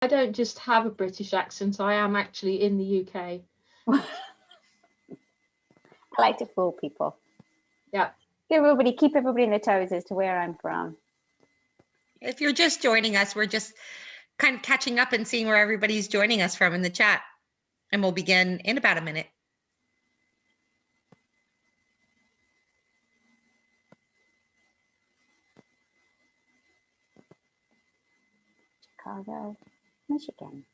I don't just have a British accent, I am actually in the UK. I like to fool people. Yeah. Keep everybody on their toes as to where I'm from. If you're just joining us, we're just kind of catching up and seeing where everybody's joining us from in the chat. And we'll begin in about a minute. Chicago, Michigan.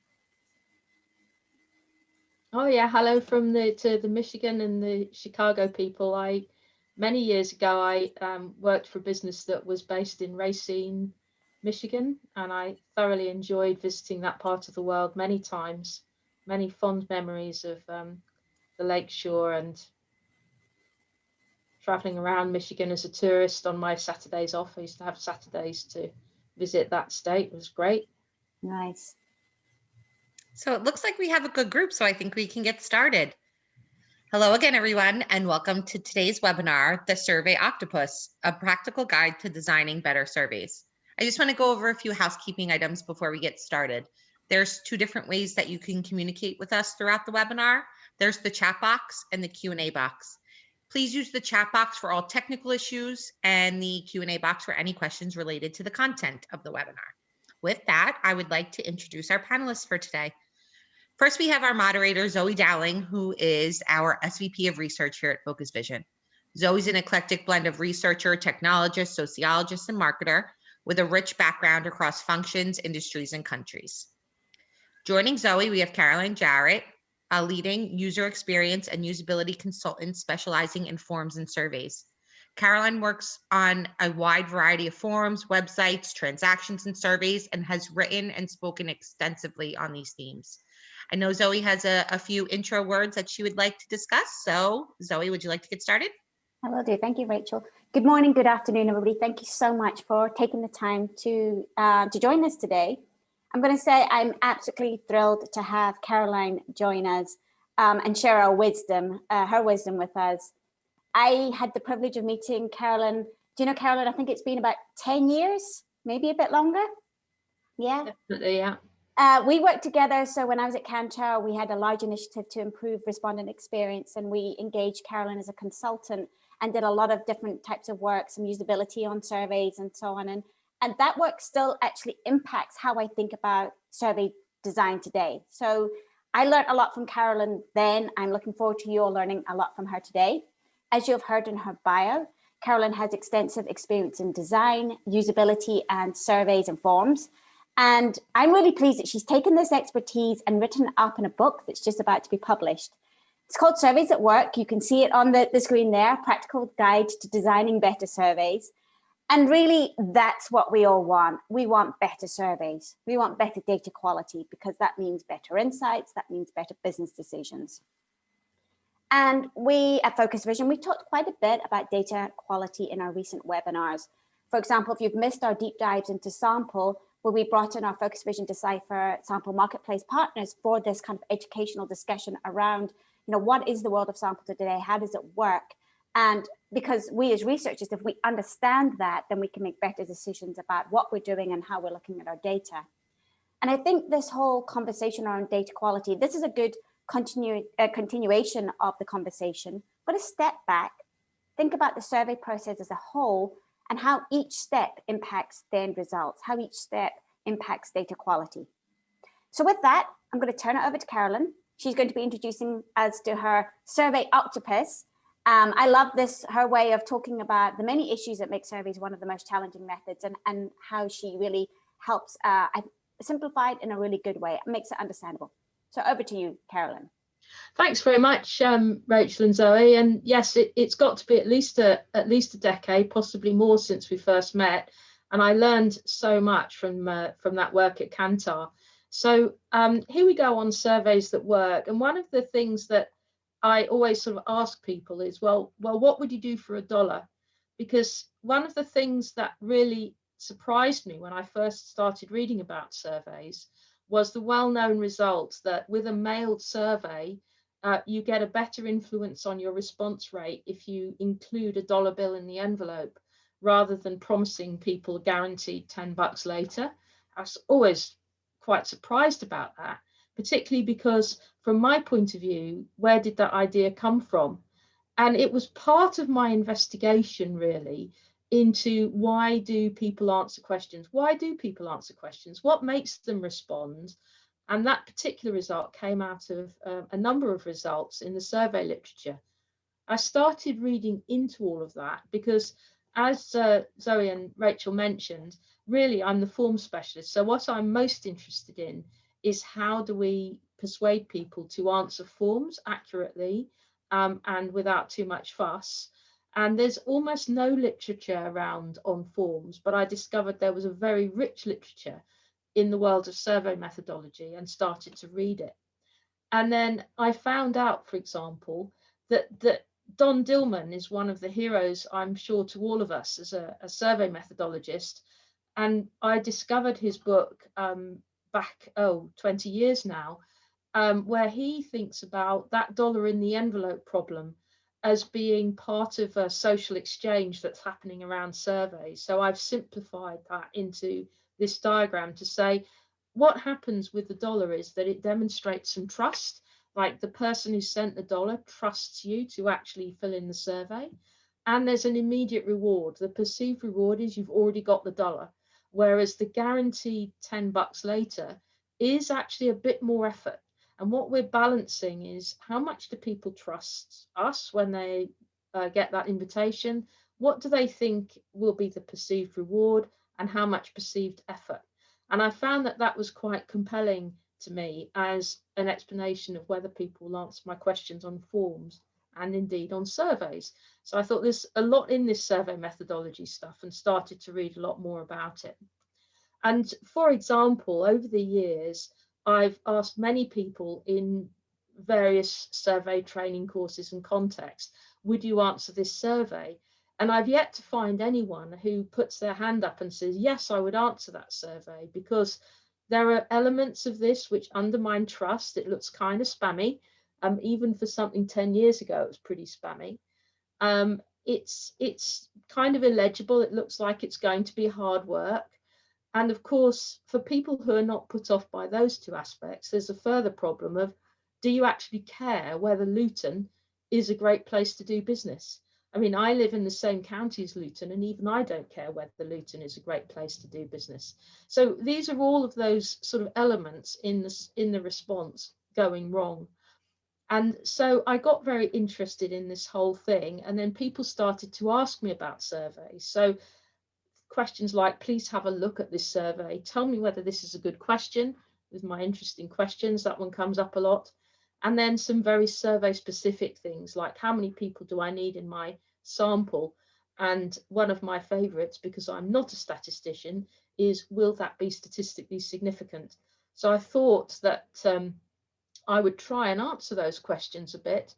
Oh yeah, hello from the Michigan and the Chicago people. Many years ago I worked for a business that was based in Racine, Michigan, and I thoroughly enjoyed visiting that part of the world many times. Many fond memories of the lakeshore and traveling around Michigan as a tourist on my Saturdays off. I used to have Saturdays to visit that state. It was great. Nice. So it looks like we have a good group, so I think we can get started. Hello again, everyone, and welcome to today's webinar, The Survey Octopus, a practical guide to designing better surveys. I just want to go over a few housekeeping items before we get started. There's two different ways that you can communicate with us throughout the webinar. There's the chat box and the Q&A box. Please use the chat box for all technical issues and the Q&A box for any questions related to the content of the webinar. With that, I would like to introduce our panelists for today. First, we have our moderator, Zoe Dowling, who is our SVP of Research here at Focus Vision. Zoe's an eclectic blend of researcher, technologist, sociologist, and marketer with a rich background across functions, industries, and countries. Joining Zoe, we have Caroline Jarrett, a leading user experience and usability consultant specializing in forms and surveys. Caroline works on a wide variety of forms, websites, transactions, and surveys, and has written and spoken extensively on these themes. I know Zoe has a few intro words that she would like to discuss. So Zoe, would you like to get started? I will do. Thank you, Rachel. Good morning, good afternoon, everybody. Thank you so much for taking the time to join us today. I'm going to say I'm absolutely thrilled to have Caroline join us and share our wisdom, her wisdom with us. I had the privilege of meeting Carolyn. Do you know Carolyn? I think it's been about 10 years, maybe a bit longer. Yeah. Definitely, yeah. We worked together. So when I was at Kantar, we had a large initiative to improve respondent experience, and we engaged Carolyn as a consultant and did a lot of different types of work, some usability on surveys and so on. And that work still actually impacts how I think about survey design today. So I learned a lot from Carolyn then. I'm looking forward to you all learning a lot from her today. As you have heard in her bio, Carolyn has extensive experience in design, usability, and surveys and forms. And I'm really pleased that she's taken this expertise and written it up in a book that's just about to be published. It's called Surveys at Work. You can see it on the screen there, Practical Guide to Designing Better Surveys. And really, that's what we all want. We want better surveys. We want better data quality, because that means better insights. That means better business decisions. And we at Focus Vision, we talked quite a bit about data quality in our recent webinars. For example, if you've missed our deep dives into sample, where we brought in our Focus Vision Decipher sample marketplace partners for this kind of educational discussion around, what is the world of sample today? How does it work? And because we as researchers, if we understand that, then we can make better decisions about what we're doing and how we're looking at our data. And I think this whole conversation around data quality, this is a good continuation of the conversation. But a step back, think about the survey process as a whole and how each step impacts the end results, how each step impacts data quality. So with that, I'm going to turn it over to Carolyn. She's going to be introducing us to her Survey Octopus. I love her way of talking about the many issues that make surveys one of the most challenging methods, and how she really helps simplify it in a really good way. It makes it understandable. So over to you, Carolyn. Thanks very much, Rachel and Zoe. And yes, it's got to be at least a decade, possibly more, since we first met. And I learned so much from that work at Kantar. So here we go on surveys that work. And one of the things that I always sort of ask people is, well, what would you do for $1? Because one of the things that really surprised me when I first started reading about surveys was the well-known result that with a mailed survey, you get a better influence on your response rate if you include a dollar bill in the envelope, rather than promising people guaranteed $10 later. That's always quite surprised about that, particularly because from my point of view, where did that idea come from? And it was part of my investigation, really, into why do people answer questions? Why do people answer questions? What makes them respond? And that particular result came out of a number of results in the survey literature. I started reading into all of that because, as Zoe and Rachel mentioned, really I'm the form specialist. So what I'm most interested in is how do we persuade people to answer forms accurately and without too much fuss. And there's almost no literature around on forms, but I discovered there was a very rich literature in the world of survey methodology and started to read it. And then I found out, for example, that Don Dillman is one of the heroes, I'm sure, to all of us as a survey methodologist. And I discovered his book back, 20 years now, where he thinks about that dollar in the envelope problem as being part of a social exchange that's happening around surveys. So I've simplified that into this diagram to say what happens with the dollar is that it demonstrates some trust, like the person who sent the dollar trusts you to actually fill in the survey. And there's an immediate reward. The perceived reward is you've already got the dollar, whereas the guaranteed $10 later is actually a bit more effort. And what we're balancing is how much do people trust us when they get that invitation? What do they think will be the perceived reward and how much perceived effort? And I found that that was quite compelling to me as an explanation of whether people will answer my questions on forms and indeed on surveys. So I thought there's a lot in this survey methodology stuff and started to read a lot more about it. And for example, over the years, I've asked many people in various survey training courses and contexts, would you answer this survey? And I've yet to find anyone who puts their hand up and says, yes, I would answer that survey, because there are elements of this which undermine trust. It looks kind of spammy. Even for something 10 years ago, it was pretty spammy. It's kind of illegible. It looks like it's going to be hard work. And of course, for people who are not put off by those two aspects, there's a further problem of, do you actually care whether Luton is a great place to do business? I mean, I live in the same county as Luton, and even I don't care whether Luton is a great place to do business. So these are all of those sort of elements in the response going wrong. And so I got very interested in this whole thing, and then people started to ask me about surveys. So questions like, please have a look at this survey. Tell me whether this is a good question, with my interesting questions. That one comes up a lot. And then some very survey specific things like, how many people do I need in my sample? And one of my favorites, because I'm not a statistician, is, will that be statistically significant? So I thought that I would try and answer those questions a bit.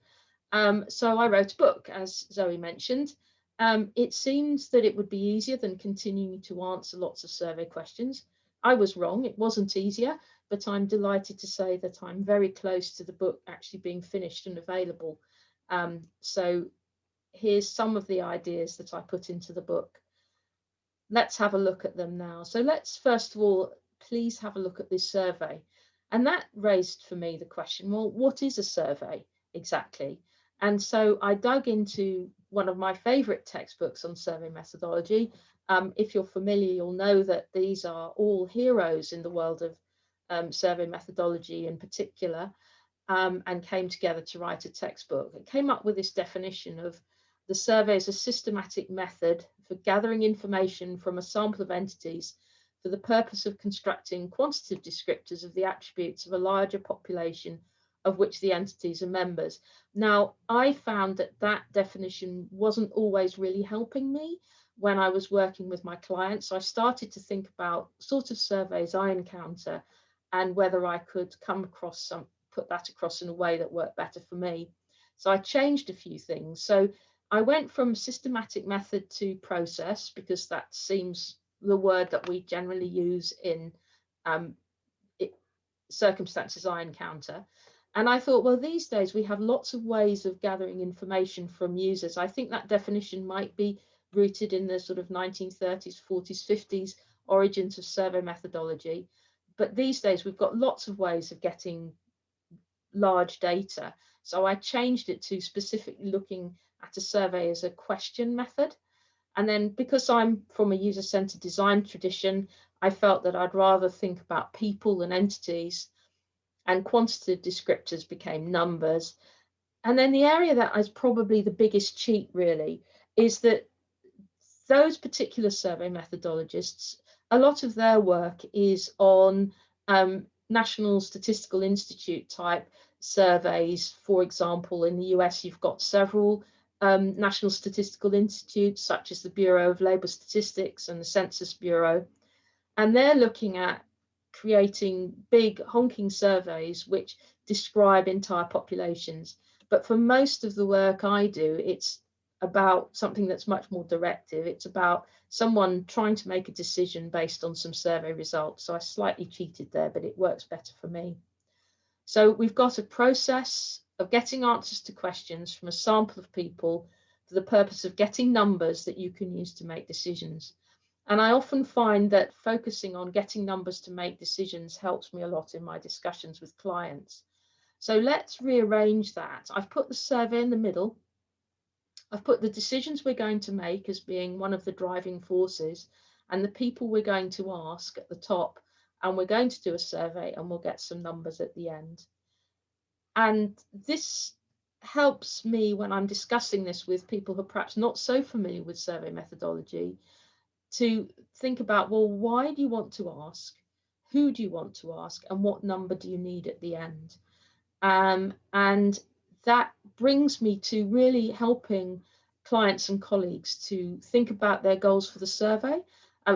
So I wrote a book, as Zoe mentioned. It seems that it would be easier than continuing to answer lots of survey questions. I was wrong, it wasn't easier, but I'm delighted to say that I'm very close to the book actually being finished and available. So here's some of the ideas that I put into the book. Let's have a look at them now. So let's first of all, please have a look at this survey. And that raised for me the question, well, what is a survey exactly? And so I dug into one of my favorite textbooks on survey methodology. If you're familiar, you'll know that these are all heroes in the world of survey methodology in particular, and came together to write a textbook. It came up with this definition of the survey as a systematic method for gathering information from a sample of entities for the purpose of constructing quantitative descriptors of the attributes of a larger population of which the entities are members. Now, I found that that definition wasn't always really helping me when I was working with my clients. So I started to think about sort of surveys I encounter and whether I could come across put that across in a way that worked better for me. So I changed a few things. So I went from systematic method to process, because that seems the word that we generally use in circumstances I encounter. And I thought, well, these days we have lots of ways of gathering information from users. I think that definition might be rooted in the sort of 1930s, 40s, 50s origins of survey methodology. but these days we've got lots of ways of getting large data. So I changed it to specifically looking at a survey as a question method. And then because I'm from a user-centered design tradition, I felt that I'd rather think about people than entities, and quantitative descriptors became numbers. And then the area that is probably the biggest cheat really is that those particular survey methodologists, a lot of their work is on National Statistical Institute type surveys. For example, in the US, you've got several National Statistical Institutes, such as the Bureau of Labor Statistics and the Census Bureau. And they're looking at creating big honking surveys which describe entire populations. But for most of the work I do, it's about something that's much more directive. It's about someone trying to make a decision based on some survey results. So I slightly cheated there, but it works better for me. So we've got a process of getting answers to questions from a sample of people for the purpose of getting numbers that you can use to make decisions. And I often find that focusing on getting numbers to make decisions helps me a lot in my discussions with clients. So let's rearrange that. I've put the survey in the middle. I've put the decisions we're going to make as being one of the driving forces, and the people we're going to ask at the top, and we're going to do a survey and we'll get some numbers at the end. And this helps me when I'm discussing this with people who are perhaps not so familiar with survey methodology to think about, well, why do you want to ask? Who do you want to ask? And what number do you need at the end? And that brings me to really helping clients and colleagues to think about their goals for the survey.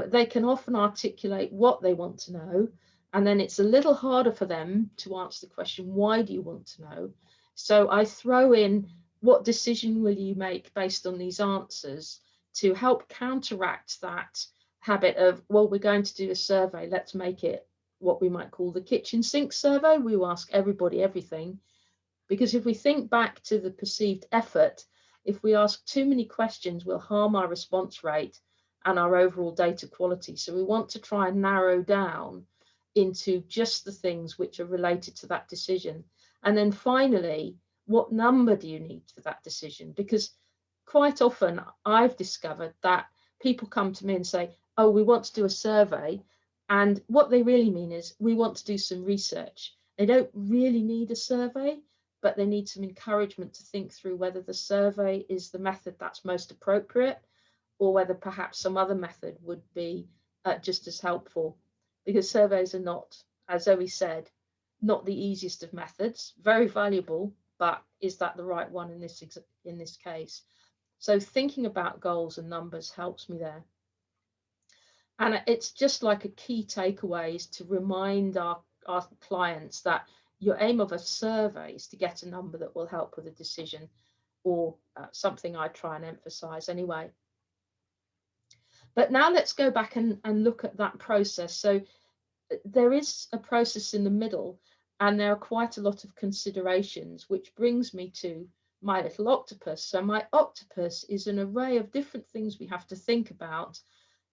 They can often articulate what they want to know, and then it's a little harder for them to answer the question, why do you want to know? So I throw in, what decision will you make based on these answers, to help counteract that habit of, well, we're going to do a survey, let's make it what we might call the kitchen sink survey. We will ask everybody everything. Because if we think back to the perceived effort, if we ask too many questions, we'll harm our response rate and our overall data quality. So we want to try and narrow down into just the things which are related to that decision. And then finally, what number do you need for that decision? Because quite often I've discovered that people come to me and say, oh, we want to do a survey. And what they really mean is, we want to do some research. They don't really need a survey, but they need some encouragement to think through whether the survey is the method that's most appropriate, or whether perhaps some other method would be just as helpful. Because surveys are not, as Zoe said, not the easiest of methods, very valuable, but is that the right one in this case? So thinking about goals and numbers helps me there. And it's just like a key takeaway is to remind our clients that your aim of a survey is to get a number that will help with a decision, or something I try and emphasize anyway. But now let's go back and look at that process. So there is a process in the middle, and there are quite a lot of considerations, which brings me to my little octopus. So my octopus is an array of different things we have to think about,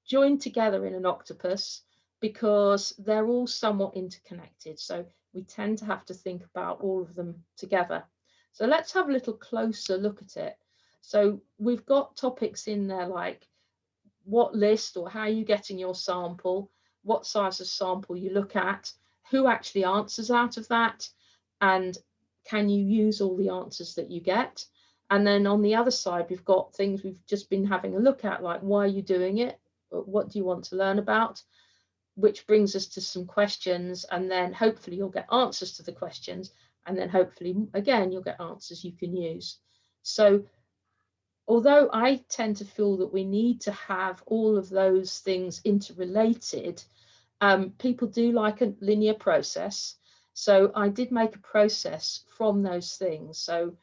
joined together in an octopus, because they're all somewhat interconnected. So we tend to have to think about all of them together. So let's have a little closer look at it. So we've got topics in there like what list or how are you getting your sample, what size of sample you look at, who actually answers out of that, and can you use all the answers that you get? And then on the other side, we've got things we've just been having a look at, like why are you doing it? What do you want to learn about? Which brings us to some questions, and then hopefully you'll get answers to the questions, and then hopefully again you'll get answers you can use. So although I tend to feel that we need to have all of those things interrelated, people do like a linear process. So I did make a process from those things. So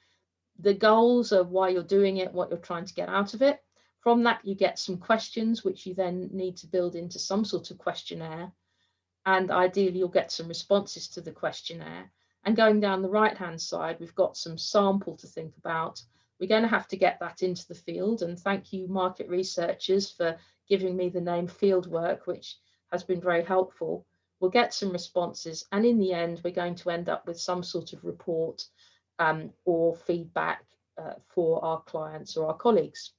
the goals of why you're doing it, what you're trying to get out of it. From that, you get some questions, which you then need to build into some sort of questionnaire. And ideally, you'll get some responses to the questionnaire. And going down the right-hand side, we've got some sample to think about. We're going to have to get that into the field. And thank you, market researchers, for giving me the name fieldwork, which has been very helpful. we'll get some responses, and in the end, we're going to end up with some sort of report or feedback for our clients or our colleagues.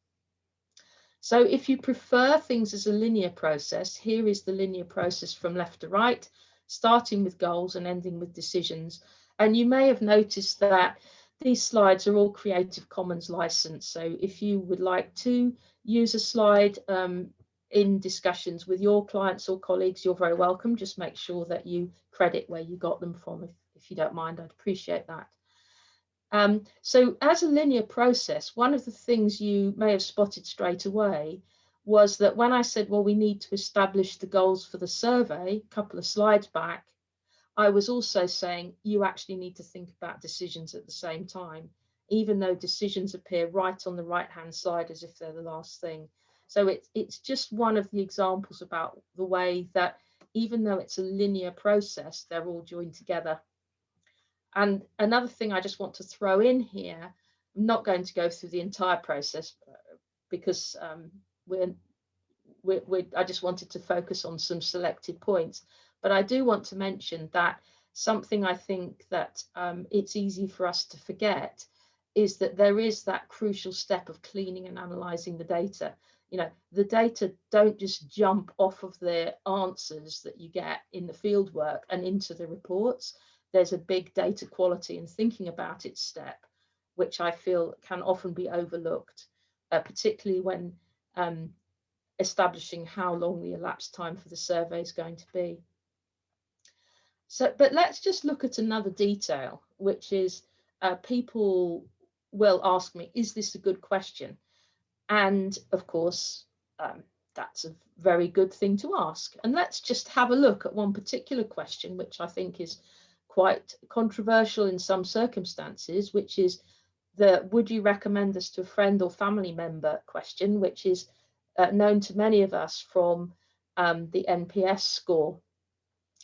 So if you prefer things as a linear process, here is the linear process from left to right, starting with goals and ending with decisions. And you may have noticed that these slides are all Creative Commons licensed. So if you would like to use a slide in discussions with your clients or colleagues, you're very welcome. Just make sure that you credit where you got them from. If you don't mind, I'd appreciate that. So as a linear process, one of the things you may have spotted straight away was that when I said, well, we need to establish the goals for the survey, a couple of slides back, I was also saying you actually need to think about decisions at the same time, even though decisions appear right on the right-hand side as if they're the last thing. So it's just one of the examples about the way that even though it's a linear process, they're all joined together. And another thing I just want to throw in here, I'm not going to go through the entire process because I just wanted to focus on some selected points. But I do want to mention that something I think that it's easy for us to forget is that there is that crucial step of cleaning and analysing the data. You know, the data don't just jump off of the answers that you get in the field work and into the reports. There's a big data quality and thinking about it step, which I feel can often be overlooked, particularly when establishing how long the elapsed time for the survey is going to be. So, but let's just look at another detail, which is people will ask me, is this a good question? And of course, that's a very good thing to ask. And let's just have a look at one particular question, which I think is quite controversial in some circumstances, which is the would you recommend this to a friend or family member question, which is known to many of us from the NPS score.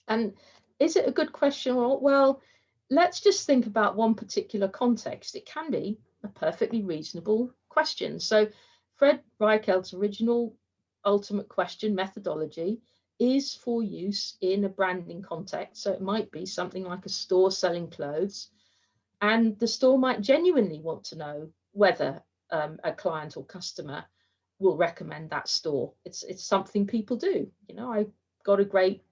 And is it a good question? Well, let's just think about one particular context. It can be a perfectly reasonable question. So Fred Reicheld's original ultimate question methodology is for use in a branding context. So it might be something like a store selling clothes, and the store might genuinely want to know whether a client or customer will recommend that store. It's something people do. You know, I got a great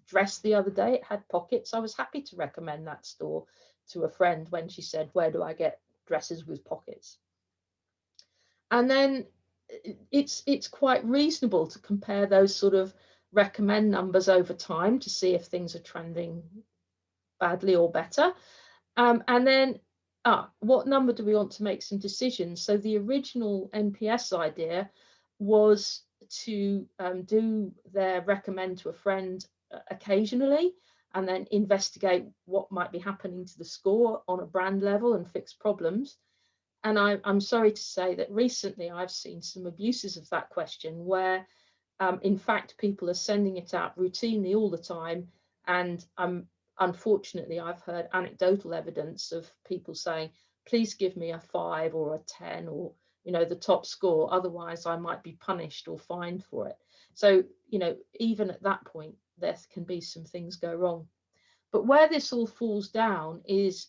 dress the other day, it had pockets. I was happy to recommend that store to a friend when she said, where do I get dresses with pockets? And then it's quite reasonable to compare those sort of recommend numbers over time to see if things are trending badly or better. And then what number do we want to make some decisions? So the original NPS idea was to do their recommend to a friend occasionally and then investigate what might be happening to the score on a brand level and fix problems. And I'm sorry to say that recently I've seen some abuses of that question where in fact people are sending it out routinely all the time, and unfortunately I've heard anecdotal evidence of people saying, please give me a 5 or a 10 or, you know, the top score, otherwise I might be punished or fined for it. So, you know, even at that point there can be some things go wrong. But where this all falls down is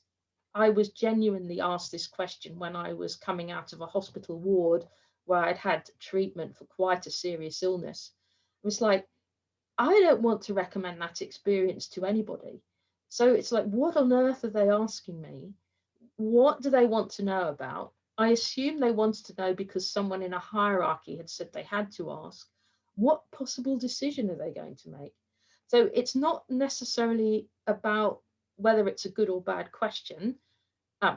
I was genuinely asked this question when I was coming out of a hospital ward where I'd had treatment for quite a serious illness. It was like, I don't want to recommend that experience to anybody. So it's like, what on earth are they asking me? What do they want to know about? I assume they wanted to know because someone in a hierarchy had said they had to ask. What possible decision are they going to make? So it's not necessarily about whether it's a good or bad question,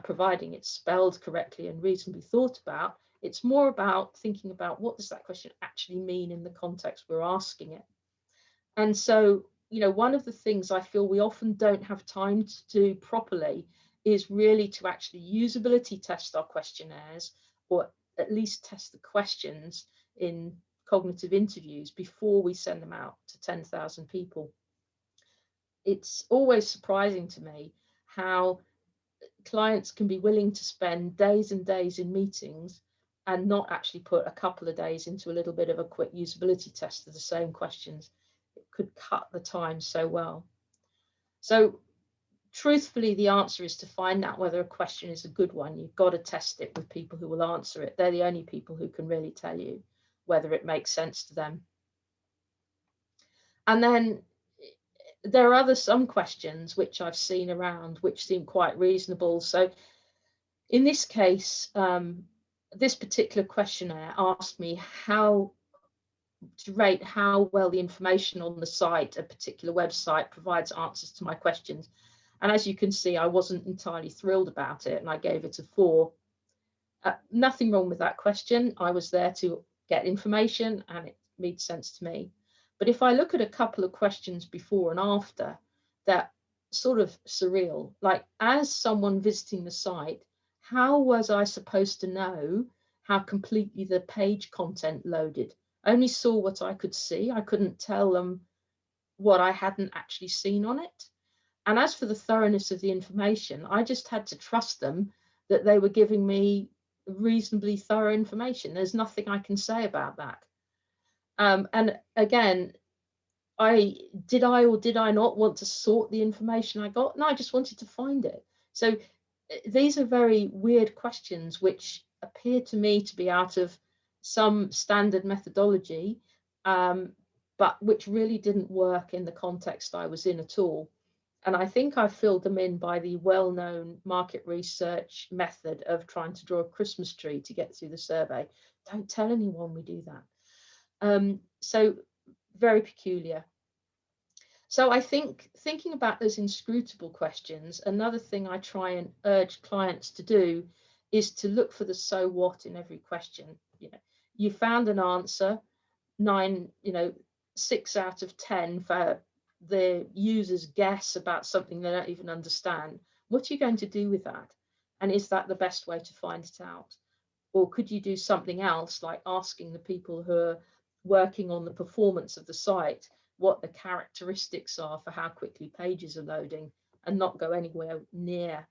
providing it's spelled correctly and reasonably thought about. It's more about thinking about what does that question actually mean in the context we're asking it. And so, you know, one of the things I feel we often don't have time to do properly is really to actually usability test our questionnaires, or at least test the questions in cognitive interviews before we send them out to 10,000 people. It's always surprising to me how clients can be willing to spend days and days in meetings and not actually put a couple of days into a little bit of a quick usability test of the same questions. It could cut the time so well. So truthfully, the answer is to find out whether a question is a good one. You've got to test it with people who will answer it. They're the only people who can really tell you whether it makes sense to them. And then there are some questions which I've seen around which seem quite reasonable. So in this case, this particular questionnaire asked me how to rate how well the information on the site, a particular website, provides answers to my questions. And as you can see, I wasn't entirely thrilled about it, and I gave it a 4. Nothing wrong with that question. I was there to get information, and it made sense to me. But if I look at a couple of questions before and after, they're sort of surreal. Like, as someone visiting the site, how was I supposed to know how completely the page content loaded? I only saw what I could see. I couldn't tell them what I hadn't actually seen on it. And as for the thoroughness of the information, I just had to trust them that they were giving me reasonably thorough information. There's nothing I can say about that. And again, did I or did I not want to sort the information I got? No, I just wanted to find it. So these are very weird questions which appear to me to be out of some standard methodology, but which really didn't work in the context I was in at all. And I think I filled them in by the well-known market research method of trying to draw a Christmas tree to get through the survey. Don't tell anyone we do that. So very peculiar. So I think thinking about those inscrutable questions, another thing I try and urge clients to do is to look for the so what in every question. You found an answer, 6 out of 10 for the user's guess about something they don't even understand. What are you going to do with that? And is that the best way to find it out? Or could you do something else, like asking the people who are working on the performance of the site what the characteristics are for how quickly pages are loading, and not go anywhere near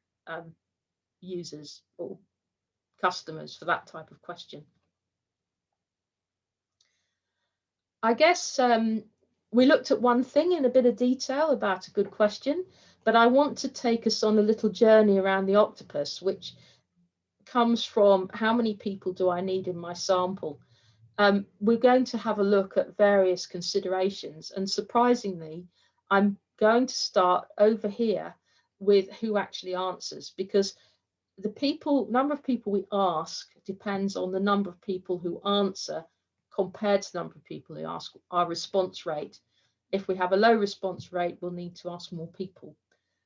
users or customers for that type of question? I guess we looked at one thing in a bit of detail about a good question, but I want to take us on a little journey around the octopus, which comes from how many people do I need in my sample? We're going to have a look at various considerations, and surprisingly, I'm going to start over here with who actually answers, because the number of people we ask depends on the number of people who answer compared to the number of people who ask. Our response rate. If we have a low response rate, we'll need to ask more people.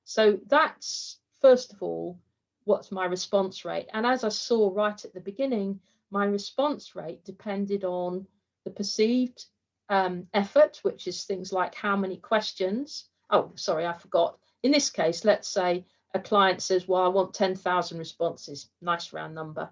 So that's, first of all, what's my response rate? And as I saw right at the beginning, my response rate depended on the perceived effort, which is things like how many questions. Oh, sorry, I forgot. In this case, let's say a client says, well, I want 10,000 responses. Nice round number.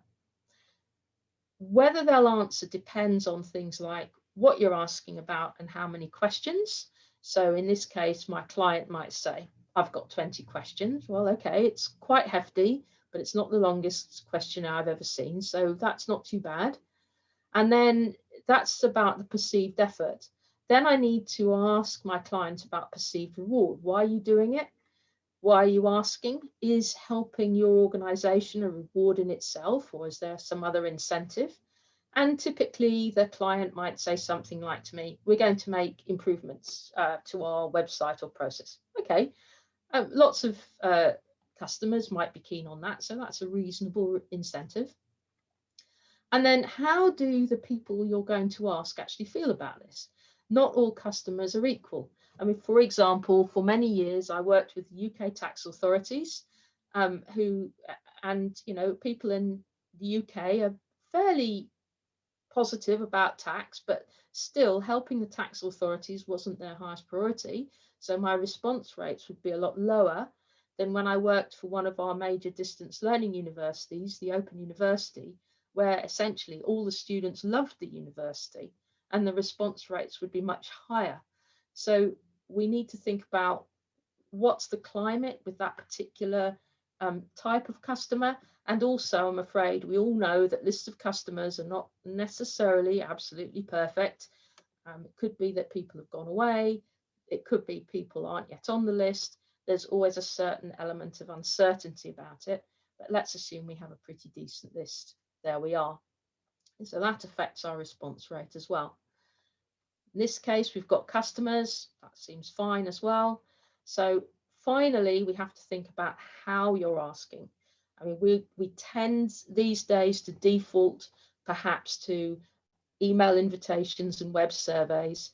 Whether they'll answer depends on things like what you're asking about and how many questions. So in this case, my client might say, I've got 20 questions. Well, okay, it's quite hefty, but it's not the longest questionnaire I've ever seen, so that's not too bad. And then that's about the perceived effort. Then I need to ask my client about perceived reward. Why are you doing it? Why are you asking? Is helping your organization a reward in itself, or is there some other incentive? And typically the client might say something like to me, we're going to make improvements to our website or process. Okay, lots of customers might be keen on that, so that's a reasonable incentive. And then how do the people you're going to ask actually feel about this? Not all customers are equal. I mean, for example, for many years, I worked with UK tax authorities people in the UK are fairly positive about tax, but still helping the tax authorities wasn't their highest priority. So my response rates would be a lot lower than when I worked for one of our major distance learning universities, the Open University, where essentially all the students loved the university and the response rates would be much higher. So we need to think about what's the climate with that particular type of customer. And also, I'm afraid we all know that lists of customers are not necessarily absolutely perfect. It could be that people have gone away, it could be people aren't yet on the list. There's always a certain element of uncertainty about it, but let's assume we have a pretty decent list. There we are. And so that affects our response rate as well. In this case, we've got customers. That seems fine as well. So finally, we have to think about how you're asking. I mean, we tend these days to default perhaps to email invitations and web surveys,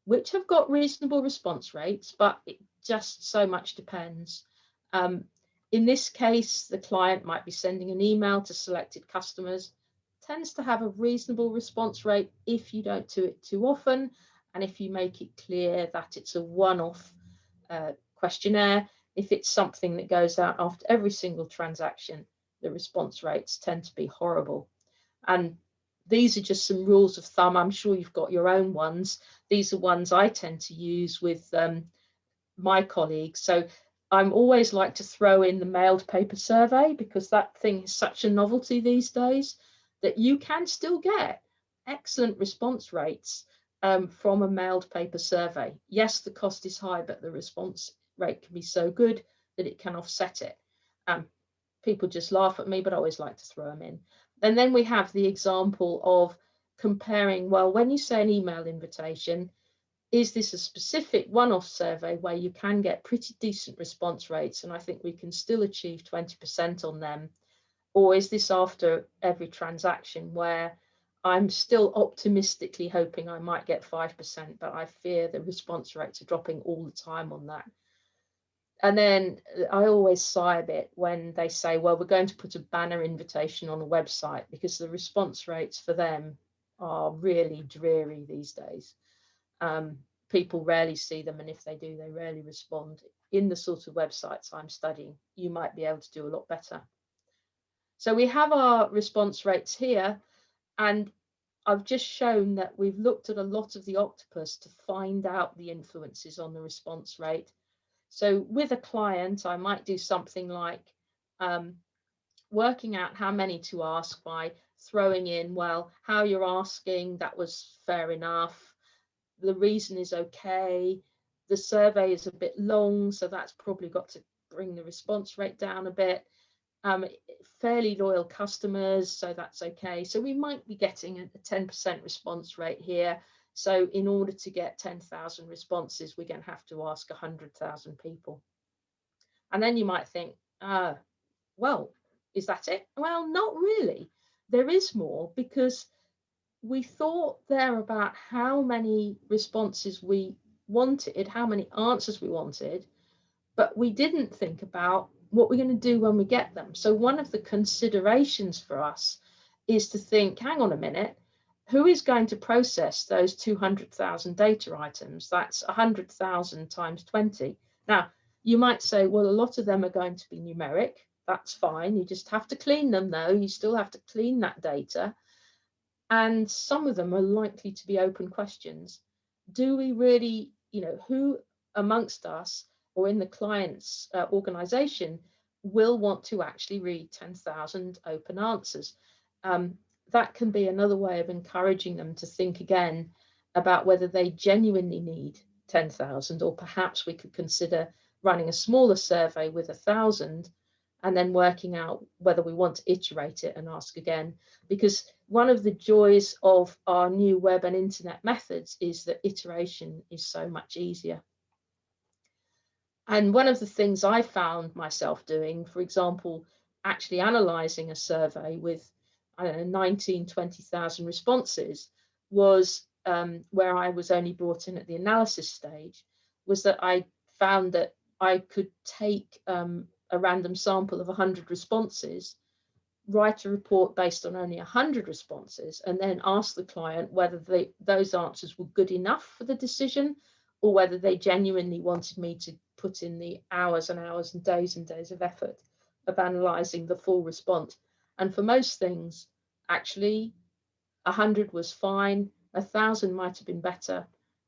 which have got reasonable response rates, but it just so much depends. In this case, the client might be sending an email to selected customers, tends to have a reasonable response rate if you don't do it too often, and if you make it clear that it's a one-off questionnaire. If it's something that goes out after every single transaction, the response rates tend to be horrible. And these are just some rules of thumb. I'm sure you've got your own ones. These are ones I tend to use with my colleagues. So I'm always like to throw in the mailed paper survey, because that thing is such a novelty these days that you can still get excellent response rates from a mailed paper survey. Yes, the cost is high, but the response rate can be so good that it can offset it. People just laugh at me, but I always like to throw them in. And then we have the example of comparing, well, when you say an email invitation, is this a specific one-off survey where you can get pretty decent response rates, and I think we can still achieve 20% on them? Or is this after every transaction where I'm still optimistically hoping I might get 5%, but I fear the response rates are dropping all the time on that? And then I always sigh a bit when they say, well, we're going to put a banner invitation on a website, because the response rates for them are really dreary these days. People rarely see them, and if they do, they rarely respond. In the sort of websites I'm studying, you might be able to do a lot better. So we have our response rates here, and I've just shown that we've looked at a lot of the Octopus to find out the influences on the response rate. So with a client, I might do something like working out how many to ask by throwing in, well, how you're asking, that was fair enough. The reason is okay. The survey is a bit long, so that's probably got to bring the response rate down a bit. Fairly loyal customers, so that's okay. So we might be getting a 10% response rate here. So in order to get 10,000 responses, we're going to have to ask 100,000 people. And then you might think, well, is that it? Well, not really. There is more, because we thought there about how many responses we wanted, how many answers we wanted, but we didn't think about what we're going to do when we get them. So one of the considerations for us is to think, hang on a minute, who is going to process those 200,000 data items? That's 100,000 times 20. Now, you might say, well, a lot of them are going to be numeric. That's fine. You just have to clean them, though. You still have to clean that data. And some of them are likely to be open questions. Do we really, who amongst us or in the client's organization will want to actually read 10,000 open answers? That can be another way of encouraging them to think again about whether they genuinely need 10,000, or perhaps we could consider running a smaller survey with 1,000 and then working out whether we want to iterate it and ask again. Because one of the joys of our new web and internet methods is that iteration is so much easier. And one of the things I found myself doing, for example, actually analysing a survey with, I don't know, 19, 20,000 responses, was where I was only brought in at the analysis stage, was that I found that I could take a random sample of 100 responses, write a report based on only 100 responses, and then ask the client whether those answers were good enough for the decision, or whether they genuinely wanted me to put in the hours and hours and days of effort of analysing the full response. And for most things, actually, 100 was fine. 1,000 might have been better,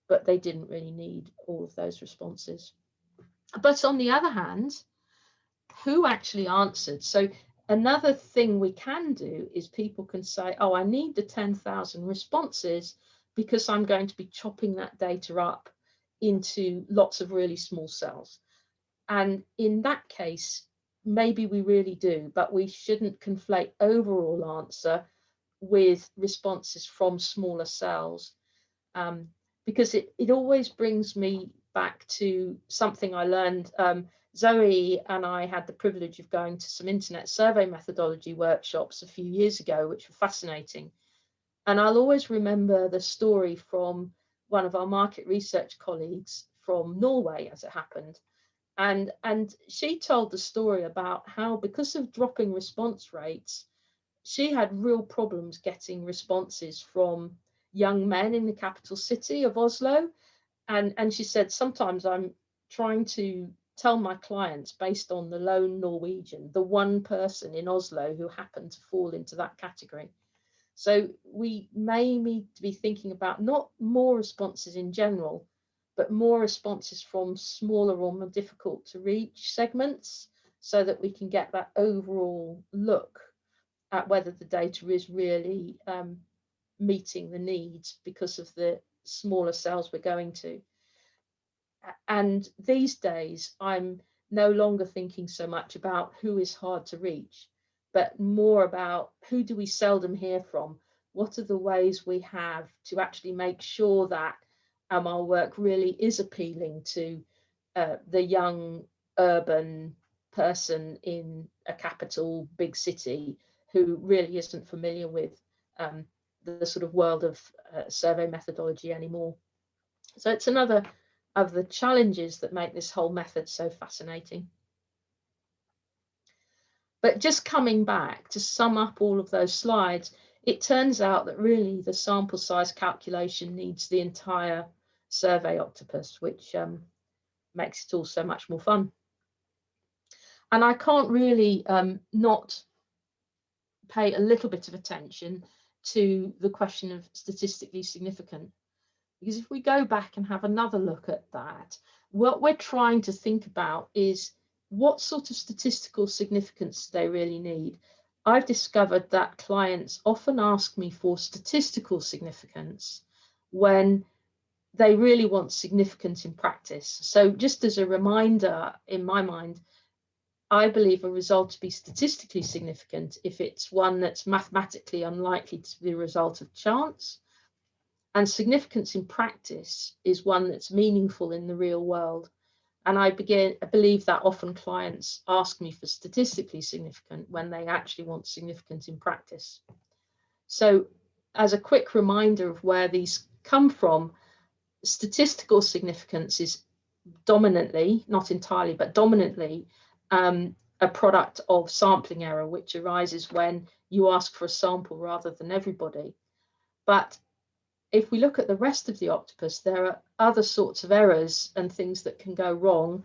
but they didn't really need all of those responses. But on the other hand, who actually answered? So another thing we can do is people can say, oh, I need the 10,000 responses because I'm going to be chopping that data up into lots of really small cells. And in that case, maybe we really do, but we shouldn't conflate overall answer with responses from smaller cells, because it always brings me back to something I learned. Zoe and I had the privilege of going to some internet survey methodology workshops a few years ago, which were fascinating. And I'll always remember the story from one of our market research colleagues from Norway, as it happened. And she told the story about how, because of dropping response rates, she had real problems getting responses from young men in the capital city of Oslo. And she said, sometimes I'm trying to tell my clients, based on the lone Norwegian, the one person in Oslo who happened to fall into that category. So we may need to be thinking about not more responses in general, but more responses from smaller or more difficult to reach segments, so that we can get that overall look at whether the data is really meeting the needs because of the smaller cells we're going to. And these days, I'm no longer thinking so much about who is hard to reach, but more about who do we seldom hear from? What are the ways we have to actually make sure that our work really is appealing to the young urban person in a capital big city who really isn't familiar with the sort of world of survey methodology anymore. So it's another of the challenges that make this whole method so fascinating. But just coming back to sum up all of those slides, it turns out that really the sample size calculation needs the entire survey octopus, which makes it all so much more fun. And I can't really not pay a little bit of attention to the question of statistically significant. Because if we go back and have another look at that, what we're trying to think about is what sort of statistical significance they really need. I've discovered that clients often ask me for statistical significance when they really want significance in practice. So just as a reminder, in my mind, I believe a result to be statistically significant if it's one that's mathematically unlikely to be a result of chance. And significance in practice is one that's meaningful in the real world. And I believe that often clients ask me for statistically significant when they actually want significance in practice. So as a quick reminder of where these come from, statistical significance is dominantly, not entirely, but dominantly a product of sampling error, which arises when you ask for a sample rather than everybody. But if we look at the rest of the octopus, there are other sorts of errors and things that can go wrong,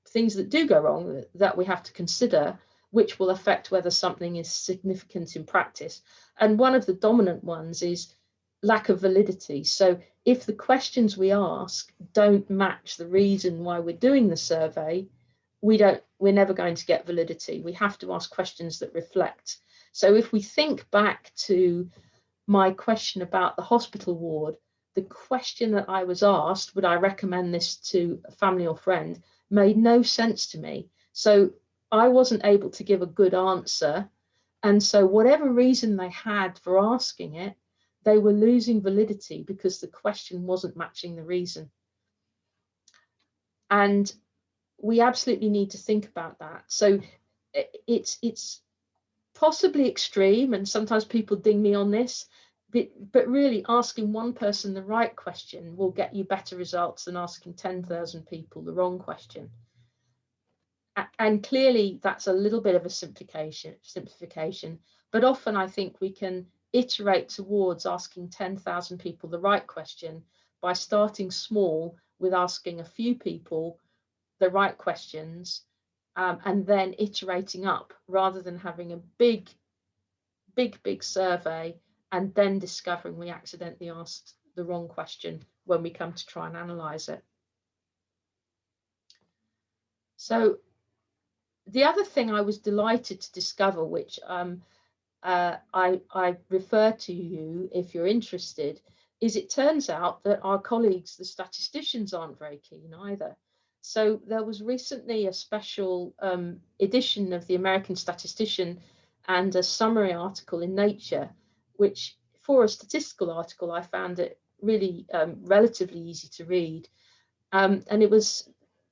things that do go wrong that we have to consider, which will affect whether something is significant in practice. And one of the dominant ones is lack of validity. So if the questions we ask don't match the reason why we're doing the survey, we're never going to get validity. We have to ask questions that reflect. So if we think back to my question about the hospital ward, the question that I was asked, would I recommend this to a family or friend, made no sense to me. So I wasn't able to give a good answer. And so whatever reason they had for asking it, they were losing validity because the question wasn't matching the reason. And we absolutely need to think about that. So it's possibly extreme, and sometimes people ding me on this, but really asking one person the right question will get you better results than asking 10,000 people the wrong question. And clearly that's a little bit of a simplification, but often I think we can iterate towards asking 10,000 people the right question by starting small with asking a few people the right questions, and then iterating up rather than having a big survey and then discovering we accidentally asked the wrong question when we come to try and analyze it. So the other thing I was delighted to discover, which I refer to you if you're interested, is it turns out that our colleagues, the statisticians, aren't very keen either. So there was recently a special edition of the American Statistician and a summary article in Nature, which for a statistical article, I found it really relatively easy to read. And it was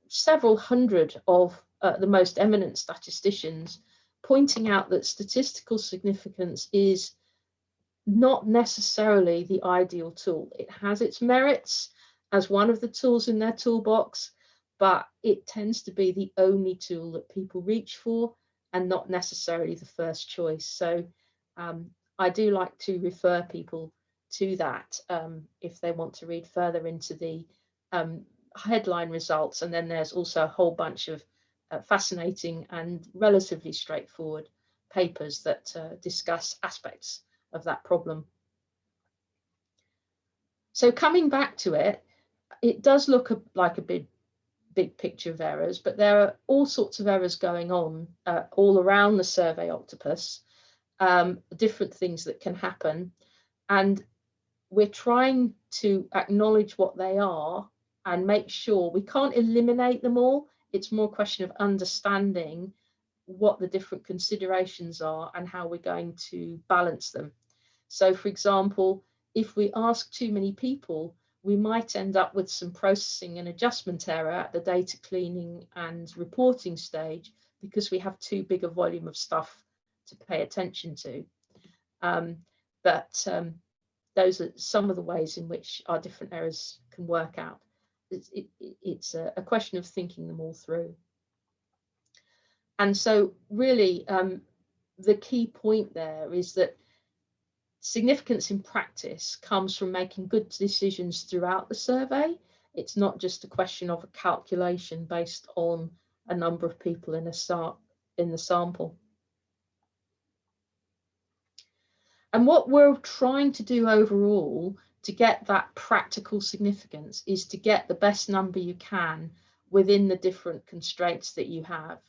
several hundred of the most eminent statisticians pointing out that statistical significance is not necessarily the ideal tool. It has its merits as one of the tools in their toolbox, but it tends to be the only tool that people reach for and not necessarily the first choice. So I do like to refer people to that if they want to read further into the headline results. And then there's also a whole bunch of fascinating and relatively straightforward papers that discuss aspects of that problem. So coming back to it, it does look like a big picture of errors, but there are all sorts of errors going on all around the survey octopus, different things that can happen. And we're trying to acknowledge what they are and make sure we can't eliminate them all. It's more a question of understanding what the different considerations are and how we're going to balance them. So for example, if we ask too many people, we might end up with some processing and adjustment error at the data cleaning and reporting stage because we have too big a volume of stuff to pay attention to. Those are some of the ways in which our different errors can work out. It's a question of thinking them all through. And so really, the key point there is that significance in practice comes from making good decisions throughout the survey. It's not just a question of a calculation based on a number of people in the sample. And what we're trying to do overall to get that practical significance is to get the best number you can within the different constraints that you have.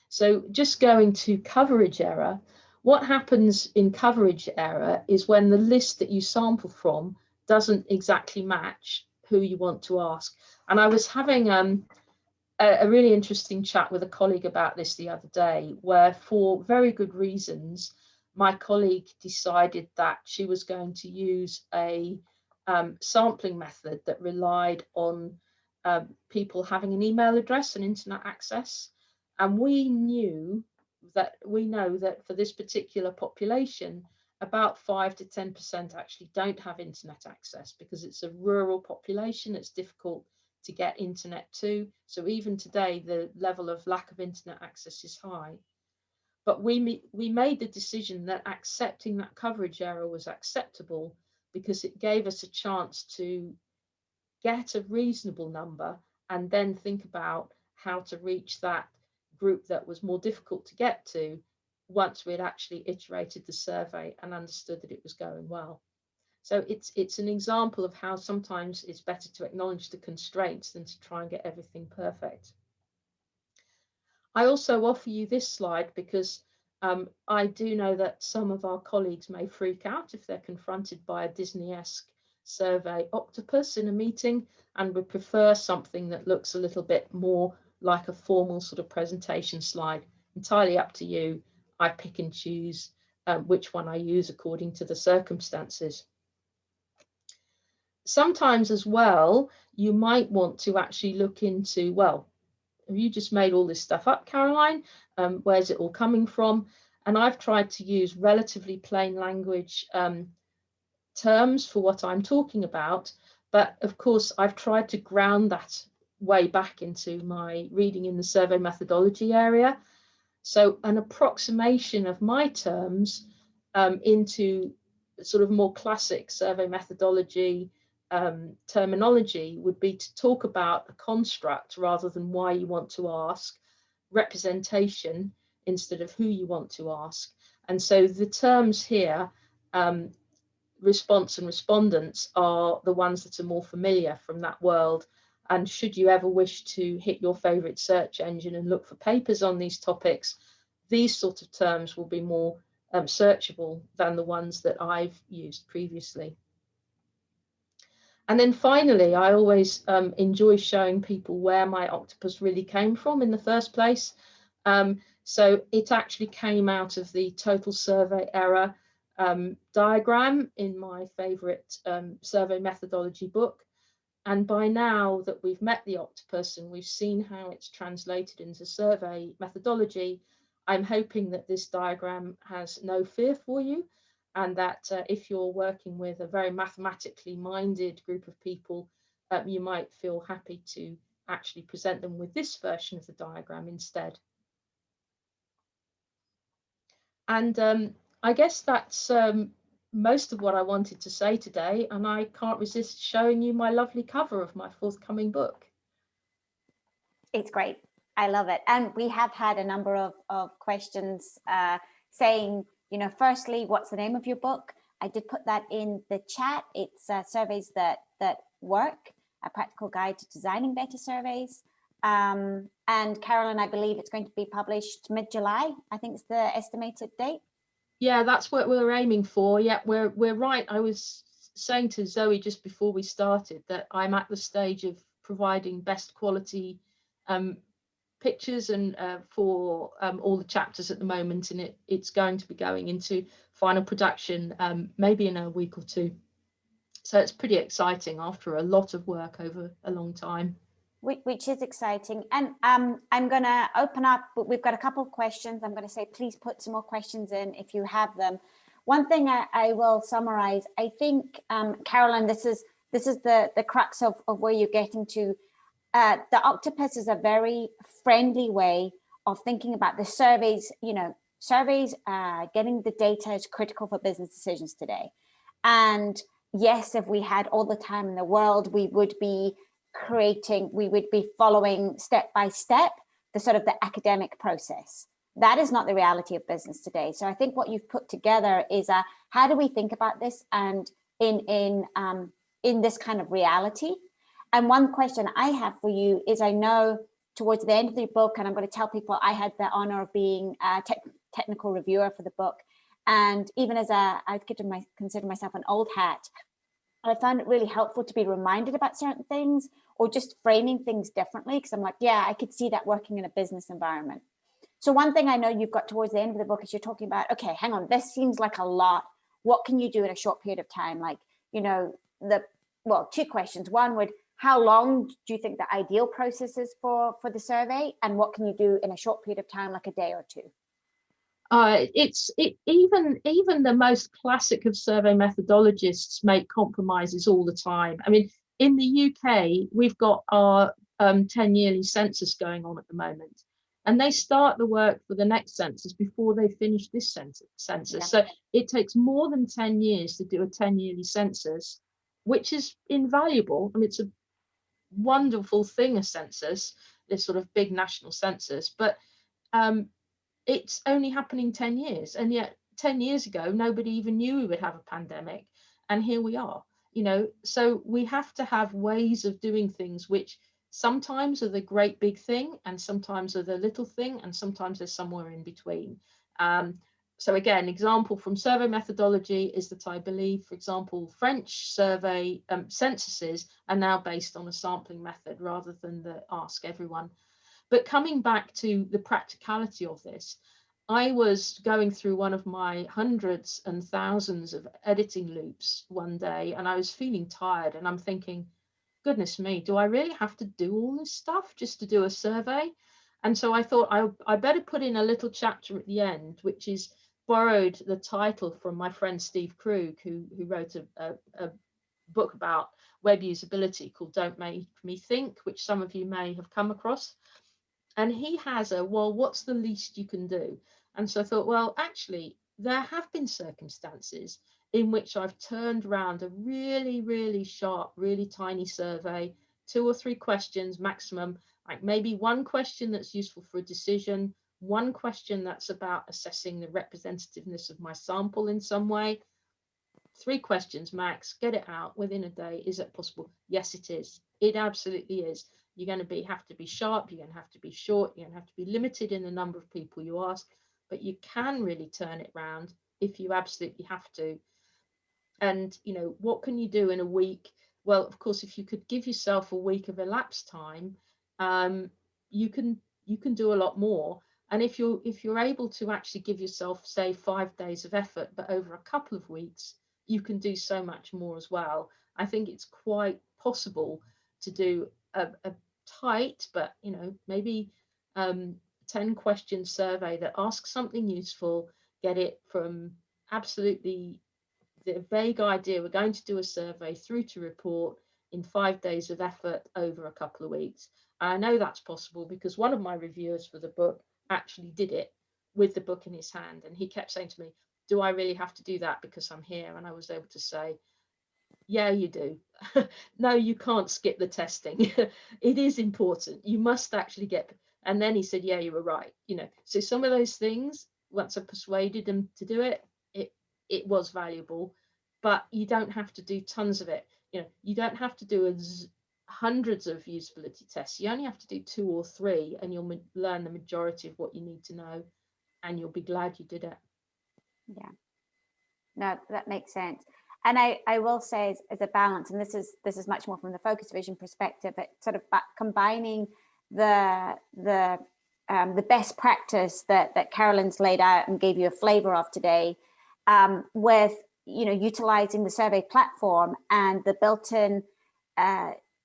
So just going to coverage error, what happens in coverage error is when the list that you sample from doesn't exactly match who you want to ask. And I was having a really interesting chat with a colleague about this the other day, where for very good reasons, my colleague decided that she was going to use a sampling method that relied on people having an email address and internet access. And we know that for this particular population, about 5 to 10% actually don't have internet access because it's a rural population. It's difficult to get internet to. So even today, the level of lack of internet access is high. But we made the decision that accepting that coverage error was acceptable because it gave us a chance to get a reasonable number and then think about how to reach that group that was more difficult to get to once we had actually iterated the survey and understood that it was going well. So it's an example of how sometimes it's better to acknowledge the constraints than to try and get everything perfect. I also offer you this slide because I do know that some of our colleagues may freak out if they're confronted by a Disney-esque survey octopus in a meeting and would prefer something that looks a little bit more like a formal sort of presentation slide. Entirely up to you. I pick and choose which one I use according to the circumstances. Sometimes as well, you might want to actually look into, well, have you just made all this stuff up, Caroline? Where's it all coming from? And I've tried to use relatively plain language terms for what I'm talking about. But of course, I've tried to ground that way back into my reading in the survey methodology area. So an approximation of my terms into sort of more classic survey methodology terminology would be to talk about a construct rather than why you want to ask, representation instead of who you want to ask. And so the terms here, response and respondents, are the ones that are more familiar from that world. And should you ever wish to hit your favorite search engine and look for papers on these topics, these sort of terms will be more searchable than the ones that I've used previously. And then finally, I always enjoy showing people where my octopus really came from in the first place. So it actually came out of the total survey error diagram in my favorite survey methodology book. And by now that we've met the octopus and we've seen how it's translated into survey methodology, I'm hoping that this diagram has no fear for you, and that if you're working with a very mathematically minded group of people, you might feel happy to actually present them with this version of the diagram instead. And I guess that's most of what I wanted to say today, and I can't resist showing you my lovely cover of my forthcoming book. It's great. I love it. And we have had a number of questions saying, you know, firstly, what's the name of your book? I did put that in the chat. It's Surveys That Work, a practical guide to designing better surveys. And Carolyn, I believe it's going to be published mid-July. I think it's the estimated date. Yeah, that's what we're aiming for. Yeah, we're right. I was saying to Zoe just before we started that I'm at the stage of providing best quality pictures and for all the chapters at the moment, and it's going to be going into final production maybe in a week or two. So it's pretty exciting after a lot of work over a long time. Which is exciting. And I'm going to open up, we've got a couple of questions. I'm going to say, please put some more questions in if you have them. One thing I will summarize, I think, Carolyn, this is the crux of where you're getting to. The Octopus is a very friendly way of thinking about the surveys. You know, surveys, getting the data is critical for business decisions today. And yes, if we had all the time in the world, we would be following step by step the sort of the academic process. That is not the reality of business today. So I think what you've put together is how do we think about this and in this kind of reality. And one question I have for you is, I know towards the end of the book, and I'm going to tell people I had the honor of being a technical reviewer for the book. And even as I consider myself an old hat, I found it really helpful to be reminded about certain things or just framing things differently, because I'm like, yeah, I could see that working in a business environment. So one thing I know you've got towards the end of the book is you're talking about, okay, hang on, this seems like a lot. What can you do in a short period of time? Like, you know, two questions. One would, how long do you think the ideal process is for the survey? And what can you do in a short period of time, like a day or two? Even the most classic of survey methodologists make compromises all the time. I mean, in the UK, we've got our 10 yearly census going on at the moment, and they start the work for the next census before they finish this census. Yeah. So it takes more than 10 years to do a 10 yearly census, which is invaluable. I mean, it's a wonderful thing, a census, this sort of big national census, but it's only happening 10 years, and yet 10 years ago nobody even knew we would have a pandemic, and here we are, you know. So we have to have ways of doing things which sometimes are the great big thing, and sometimes are the little thing, and sometimes there's somewhere in between. So again, example from survey methodology is that I believe, for example, French survey censuses are now based on a sampling method rather than the ask everyone. But coming back to the practicality of this, I was going through one of my hundreds and thousands of editing loops one day, and I was feeling tired, and I'm thinking, goodness me, do I really have to do all this stuff just to do a survey? And so I thought I better put in a little chapter at the end, which is borrowed the title from my friend Steve Krug, who wrote a book about web usability called Don't Make Me Think, which some of you may have come across. And he has well, what's the least you can do? And so I thought, well, actually, there have been circumstances in which I've turned around a really, really sharp, really tiny survey, 2 or 3 questions maximum, like maybe one question that's useful for a decision, one question that's about assessing the representativeness of my sample in some way, 3 questions max, get it out within a day. Is it possible? Yes, it is. It absolutely is. You're going to have to be sharp, you're going to have to be short, you're going to have to be limited in the number of people you ask, but you can really turn it around if you absolutely have to. And, you know, what can you do in a week? well, of course, if you could give yourself a week of elapsed time, you can do a lot more. And if you're able to actually give yourself, say, 5 days of effort, but over a couple of weeks, you can do so much more as well. I think it's quite possible to do a tight, but maybe 10 question survey that asks something useful, get it from absolutely the vague idea, we're going to do a survey, through to report in 5 days of effort over a couple of weeks. And I know that's possible because one of my reviewers for the book actually did it with the book in his hand. And he kept saying to me, do I really have to do that because I'm here? And I was able to say, yeah, you do. No, you can't skip the testing. It is important. You must actually get. And then he said, yeah, you were right. So some of those things, once I persuaded him to do it, it was valuable, but you don't have to do tons of it. You don't have to do hundreds of usability tests. You only have to do 2 or 3, and you'll learn the majority of what you need to know, and you'll be glad you did it. Yeah, no, that makes sense. And I will say as a balance, and this is much more from the focus vision perspective, but sort of combining the best practice that Carolyn's laid out and gave you a flavor of today, with utilizing the survey platform and the built-in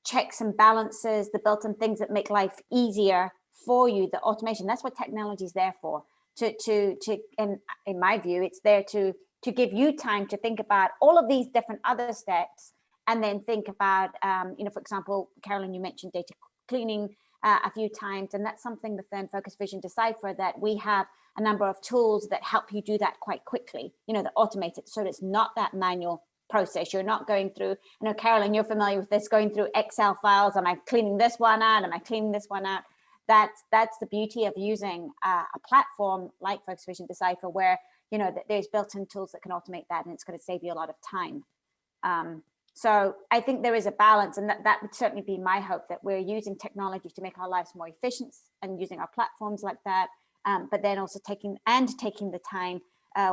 checks and balances, the built-in things that make life easier for you, the automation. That's what technology is there for. In my view, it's there to give you time to think about all of these different other steps, and then think about, for example, Carolyn, you mentioned data cleaning a few times, and that's something within Focus Vision Decipher that we have a number of tools that help you do that quite quickly, that automate it, so it's not that manual process. You're not going through, I know, Carolyn, you're familiar with this, going through Excel files. Am I cleaning this one out? Am I cleaning this one out? That's the beauty of using a platform like Focus Vision Decipher, where there's built-in tools that can automate that, and it's going to save you a lot of time. So I think there is a balance, and that would certainly be my hope, that we're using technology to make our lives more efficient and using our platforms like that, but then also taking the time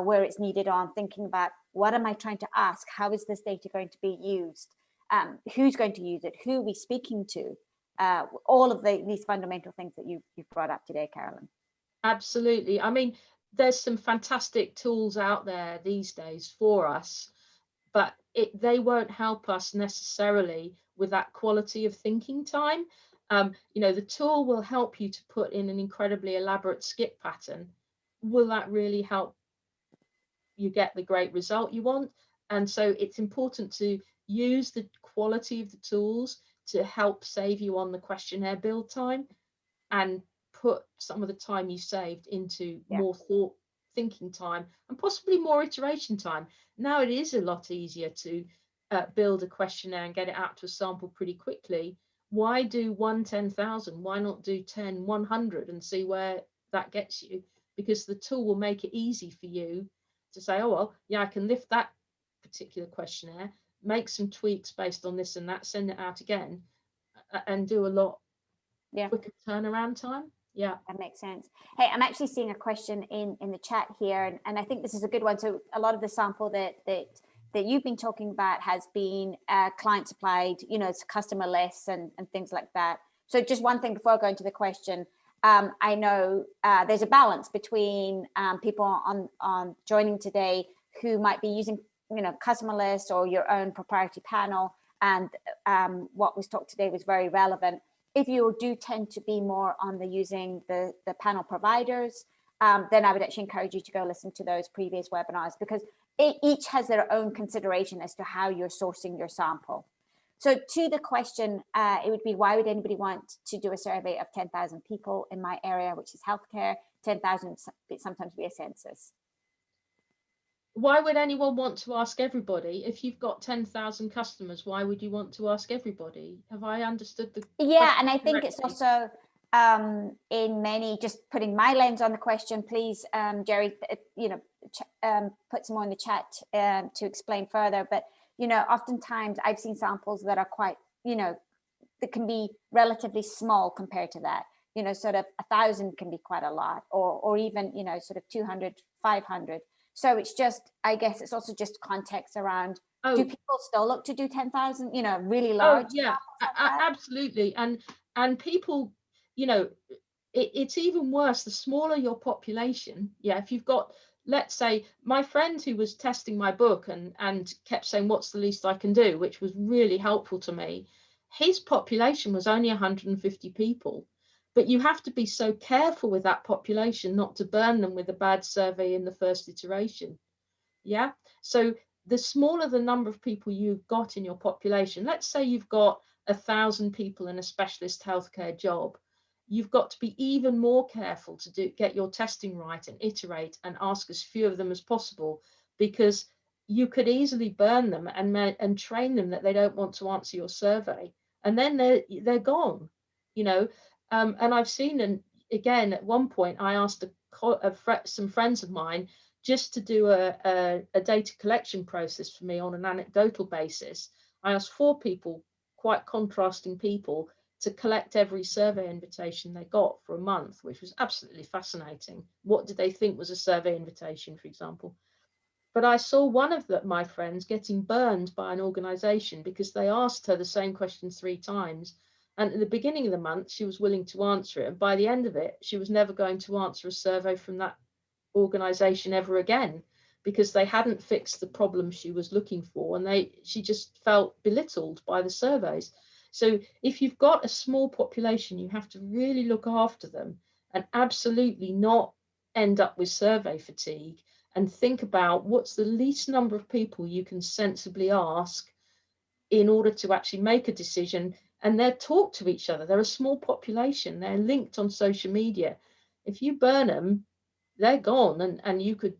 where it's needed on thinking about, what am I trying to ask? How is this data going to be used? Who's going to use it? Who are we speaking to? All of these fundamental things that you've brought up today, Carolyn. Absolutely. I mean, there's some fantastic tools out there these days for us, but they won't help us necessarily with that quality of thinking time. The tool will help you to put in an incredibly elaborate skip pattern. Will that really help you get the great result you want? And so it's important to use the quality of the tools to help save you on the questionnaire build time, and put some of the time you saved into more thinking time, and possibly more iteration time. Now it is a lot easier to build a questionnaire and get it out to a sample pretty quickly. Why do 10,000? Why not do 10, 100 and see where that gets you? Because the tool will make it easy for you to say, oh, well, yeah, I can lift that particular questionnaire, make some tweaks based on this and that, send it out again, and do a lot quicker turnaround time. Yeah, that makes sense. Hey, I'm actually seeing a question in the chat here, and I think this is a good one. So a lot of the sample that you've been talking about has been client supplied, it's customer lists and things like that. So just one thing before I go into the question, I know there's a balance between people on joining today who might be using customer lists or your own proprietary panel, and what was talked today was very relevant. If you do tend to be more on using the panel providers, then I would actually encourage you to go listen to those previous webinars, because each has their own consideration as to how you're sourcing your sample. So to the question, it would be, why would anybody want to do a survey of 10,000 people in my area, which is healthcare? 10,000 sometimes be a census. Why would anyone want to ask everybody? If you've got 10,000 customers, why would you want to ask everybody? Have I understood the Yeah, and I think it's also in many, just putting my lens on the question, please, Jerry, put some more in the chat to explain further. But, oftentimes I've seen samples that are quite, that can be relatively small compared to that. Sort of 1,000 can be quite a lot, or even, sort of 200, 500. So it's just, I guess it's also just context around, do people still look to do 10,000, you know, really large? Yeah, absolutely. And people, you know, it's even worse the smaller your population. Yeah, if you've got, let's say, my friend who was testing my book and kept saying, what's the least I can do, which was really helpful to me. His population was only 150 people, but you have to be so careful with that population not to burn them with a bad survey in the first iteration. Yeah, so the smaller the number of people you've got in your population, let's say you've got 1,000 people in a specialist healthcare job, you've got to be even more careful to get your testing right and iterate and ask as few of them as possible, because you could easily burn them and train them that they don't want to answer your survey, and then they're gone, you know. And I've seen, and again, at one point I asked some friends of mine just to do a data collection process for me on an anecdotal basis. I asked 4 people, quite contrasting people, to collect every survey invitation they got for a month, which was absolutely fascinating. What did they think was a survey invitation, for example? But I saw one of my friends getting burned by an organization because they asked her the same question 3 times. And at the beginning of the month, she was willing to answer it. And by the end of it, she was never going to answer a survey from that organization ever again, because they hadn't fixed the problem she was looking for, and she just felt belittled by the surveys. So if you've got a small population, you have to really look after them and absolutely not end up with survey fatigue, and think about what's the least number of people you can sensibly ask in order to actually make a decision. And they're talk to each other. They're a small population. They're linked on social media. If you burn them, they're gone, and you could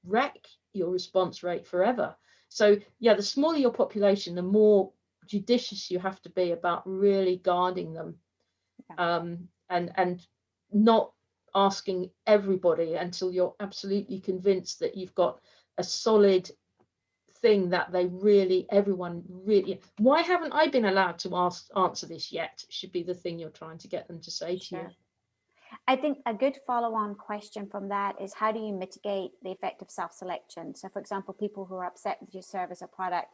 wreck your response rate forever. So yeah, the smaller your population, the more judicious you have to be about really guarding them, and not asking everybody until you're absolutely convinced that you've got a solid thing that everyone really, why haven't I been allowed to answer this yet, should be the thing you're trying to get them to say to you. I think a good follow-on question from that is, how do you mitigate the effect of self-selection? So for example, people who are upset with your service or product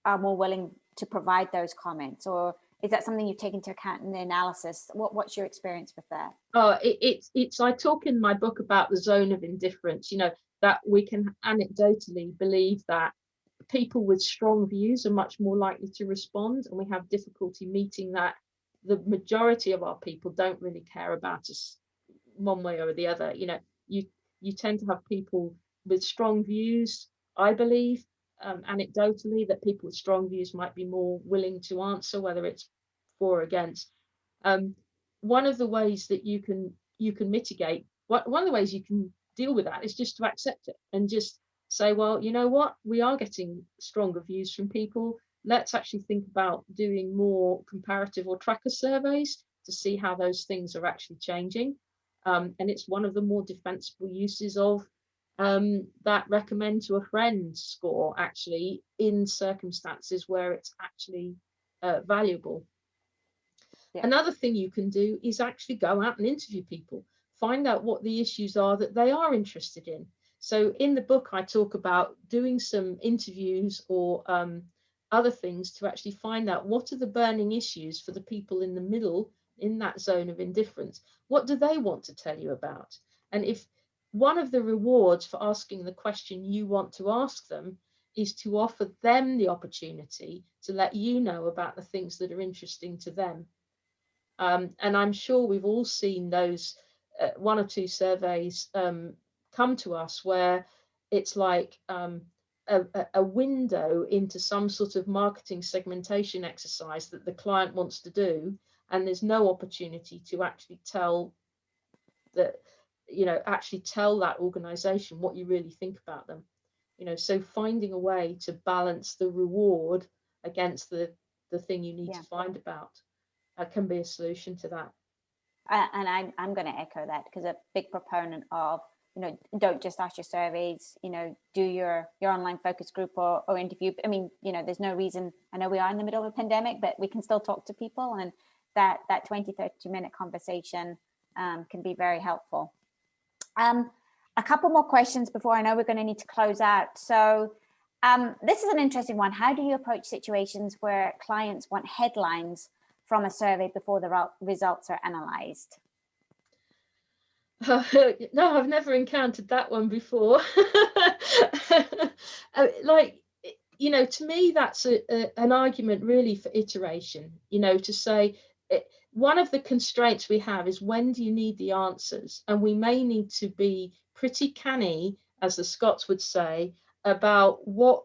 are more willing to provide those comments, or is that something you take into account in the analysis? What's your experience with that? It's I talk in my book about the zone of indifference, you know, that we can anecdotally believe that people with strong views are much more likely to respond, and we have difficulty meeting that. The majority of our people don't really care about us one way or the other. You know, you tend to have people with strong views, I believe, anecdotally, that people with strong views might be more willing to answer, whether it's for or against. One of the ways that you can mitigate, one of the ways you can deal with that is just to accept it and just say, well, you know what, we are getting stronger views from people. Let's actually think about doing more comparative or tracker surveys to see how those things are actually changing. And it's one of the more defensible uses of that recommend to a friend score, actually, in circumstances where it's actually valuable. Yeah. Another thing you can do is actually go out and interview people, find out what the issues are that they are interested in. So in the book, I talk about doing some interviews or other things to actually find out what are the burning issues for the people in the middle, in that zone of indifference. What do they want to tell you about? And if one of the rewards for asking the question you want to ask them is to offer them the opportunity to let you know about the things that are interesting to them. And I'm sure we've all seen those 1 or 2 surveys come to us where it's like a window into some sort of marketing segmentation exercise that the client wants to do, and there's no opportunity to actually tell that, you know, actually tell that organization what you really think about them. You know, so finding a way to balance the reward against the thing you need to find about can be a solution to that. And I'm going to echo that, because a big proponent of, you know, don't just ask your surveys, you know, do your online focus group or interview. I mean, you know, there's no reason, I know we are in the middle of a pandemic, but we can still talk to people, and that 20-30 minute conversation can be very helpful. a couple more questions before I know we're going to need to close out. So this is an interesting one. How do you approach situations where clients want headlines from a survey before the results are analyzed? No, I've never encountered that one before. Like, you know, to me, that's an argument really for iteration, you know, to say one of the constraints we have is when do you need the answers? And we may need to be pretty canny, as the Scots would say, about what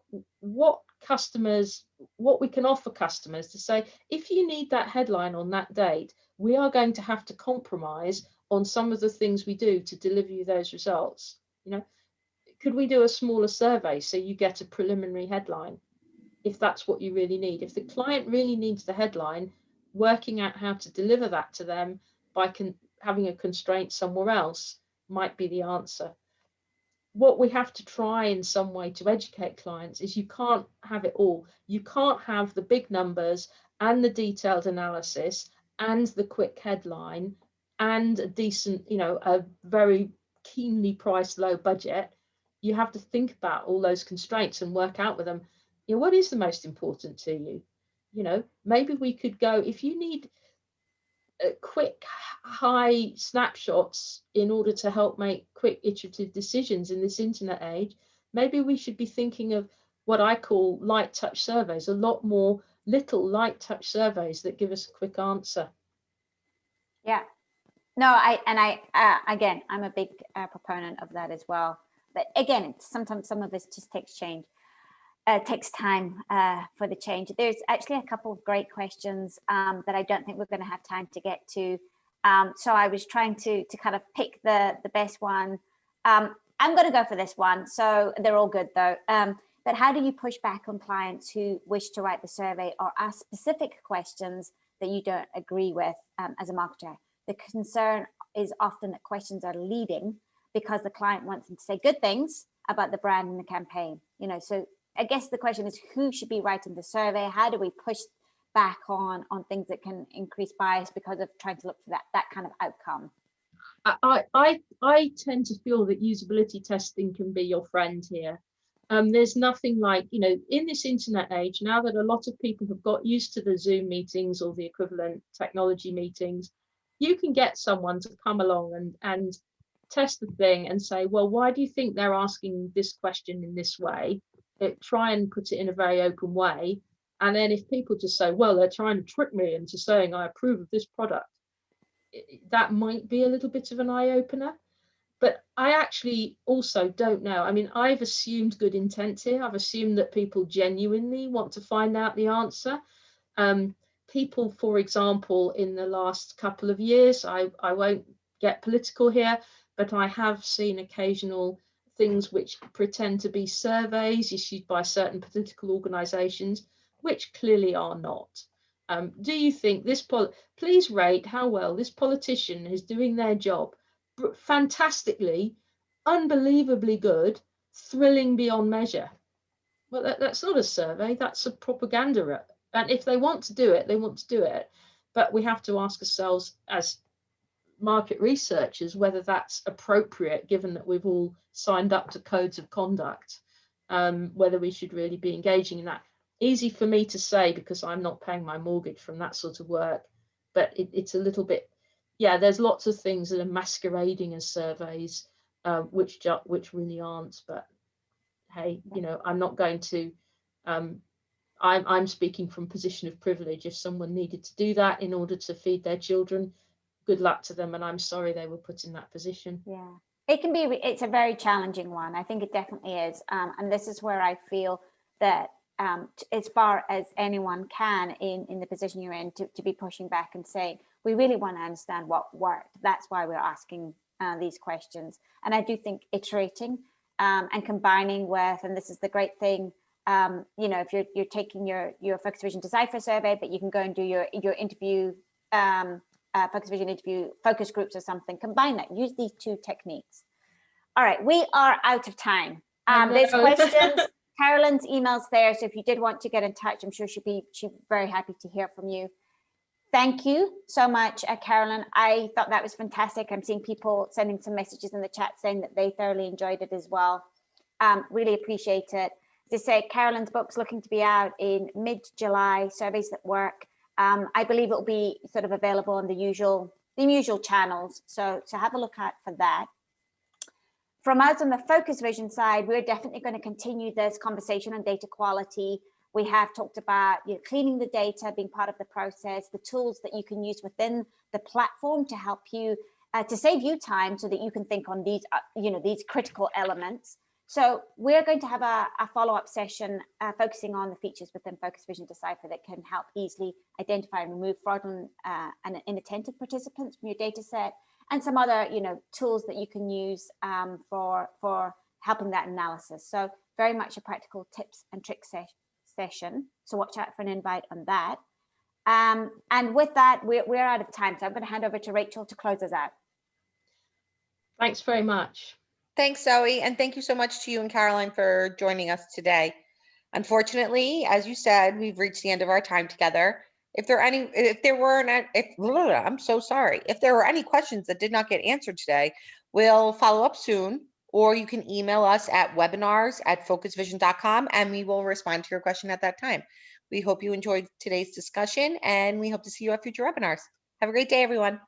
customers, what we can offer customers, to say, if you need that headline on that date, we are going to have to compromise on some of the things we do to deliver you those results. You know, could we do a smaller survey so you get a preliminary headline if that's what you really need? If the client really needs the headline, working out how to deliver that to them by having a constraint somewhere else might be the answer. What we have to try in some way to educate clients is you can't have it all. You can't have the big numbers and the detailed analysis and the quick headline and a decent, you know, a very keenly priced low budget. You have to think about all those constraints and work out with them, you know, what is the most important to you? You know, maybe we could go, if you need quick high snapshots in order to help make quick iterative decisions in this internet age, maybe we should be thinking of what I call light touch surveys, a lot more little light touch surveys that give us a quick answer. Yeah, no, again, I'm a big proponent of that as well. But again, sometimes some of this just takes change. Takes time for the change. There's actually a couple of great questions that I don't think we're going to have time to get to. So I was trying to kind of pick the best one. I'm going to go for this one. So they're all good though. But how do you push back on clients who wish to write the survey or ask specific questions that you don't agree with as a marketer? The concern is often that questions are leading because the client wants them to say good things about the brand and the campaign. You know, so I guess the question is, who should be writing the survey? How do we push back on things that can increase bias because of trying to look for that kind of outcome? I tend to feel that usability testing can be your friend here. There's nothing like, you know, in this internet age, now that a lot of people have got used to the Zoom meetings or the equivalent technology meetings, you can get someone to come along and test the thing and say, well, why do you think they're asking this question in this way? Try and put it in a very open way. And then if people just say, well, they're trying to trick me into saying I approve of this product, that might be a little bit of an eye-opener. But I actually also don't know. I mean, I've assumed good intent here. I've assumed that people genuinely want to find out the answer. People, for example, in the last couple of years, I won't get political here, but I have seen occasional things which pretend to be surveys issued by certain political organisations, which clearly are not. Do you think this, please rate how well this politician is doing their job? Fantastically, unbelievably good, thrilling beyond measure. Well, that's not a survey, that's a propaganda. And if they want to do it, they want to do it. But we have to ask ourselves as market researchers whether that's appropriate, given that we've all signed up to codes of conduct, whether we should really be engaging in that. Easy for me to say because I'm not paying my mortgage from that sort of work, but it's a little bit, yeah, there's lots of things that are masquerading as surveys, which really aren't. But hey, you know, I'm not going to, I'm speaking from position of privilege. If someone needed to do that in order to feed their children, good luck to them, and I'm sorry they were put in that position. Yeah, it can be, it's a very challenging one. I think it definitely is. And this is where I feel that as far as anyone can in the position you're in, to be pushing back and saying, we really want to understand what worked. That's why we're asking these questions. And I do think iterating and combining with, and this is the great thing, you know, if you're taking your Focus Vision Decipher survey, but you can go and do your interview, Focus Vision interview, focus groups or something, combine that, use these two techniques. All right, we are out of time. There's questions. Carolyn's email's there, so if you did want to get in touch, I'm sure she'd be very happy to hear from you. Thank you so much, Carolyn. I thought that was fantastic. I'm seeing people sending some messages in the chat saying that they thoroughly enjoyed it as well. Really appreciate it. As I say, Carolyn's book's looking to be out in mid-July, Surveys That Work. I believe it will be sort of available on the usual channels. So have a look out for that. From us on the Focus Vision side, we're definitely going to continue this conversation on data quality. We have talked about cleaning the data, being part of the process, the tools that you can use within the platform to help you, to save you time so that you can think on these, these critical elements. So we're going to have a follow-up session focusing on the features within Focus Vision Decipher that can help easily identify and remove fraudulent and inattentive participants from your data set, and some other tools that you can use for helping that analysis. So very much a practical tips and tricks session. So watch out for an invite on that. And with that, we're out of time. So I'm going to hand over to Rachel to close us out. Thanks very much. Thanks, Zoe, and thank you so much to you and Caroline for joining us today. Unfortunately, as you said, we've reached the end of our time together. If there were any questions that did not get answered today, we'll follow up soon, or you can email us at webinars@focusvision.com and we will respond to your question at that time. We hope you enjoyed today's discussion and we hope to see you at future webinars. Have a great day, everyone.